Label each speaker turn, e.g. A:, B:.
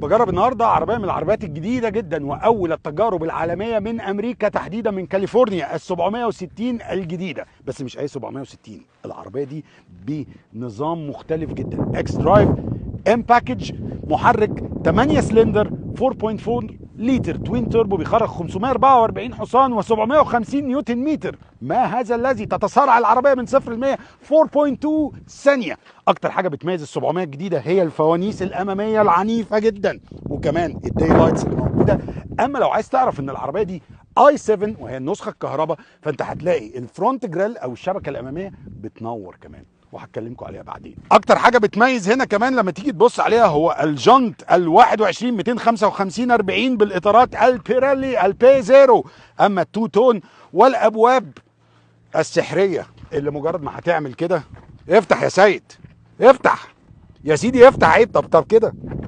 A: بجرب النهارده عربيه من العربيات الجديده جدا واول التجارب العالميه من امريكا، تحديدا من كاليفورنيا، ال 760 الجديده. بس مش اي 760، العربيه دي بنظام مختلف جدا. اكس درايف ام باكج، محرك 8 سلندر 4.4 لتر توين توربو، بيخرج 544 حصان و750 نيوتن متر. ما هذا الذي تتسارع العربيه من 0 ل 100 4.2 ثانيه. اكتر حاجه بتميز ال 700 الجديده هي الفوانيس الاماميه العنيفه جدا، وكمان الداي لايتس اللي موجوده. اما لو عايز تعرف ان العربيه دي اي 7 وهي النسخه الكهرباء، فانت هتلاقي الفرونت جريل او الشبكه الاماميه بتنور كمان، وهتكلمكم عليها بعدين. اكتر حاجه بتميز هنا كمان لما تيجي تبص عليها هو الجنط ال 21 255 40 بالاطارات البيريلي البي زيرو. اما التو تون والابواب السحريه اللي مجرد ما هتعمل كده، افتح يا سيد، افتح يا سيدي، افتح، عيب طب كده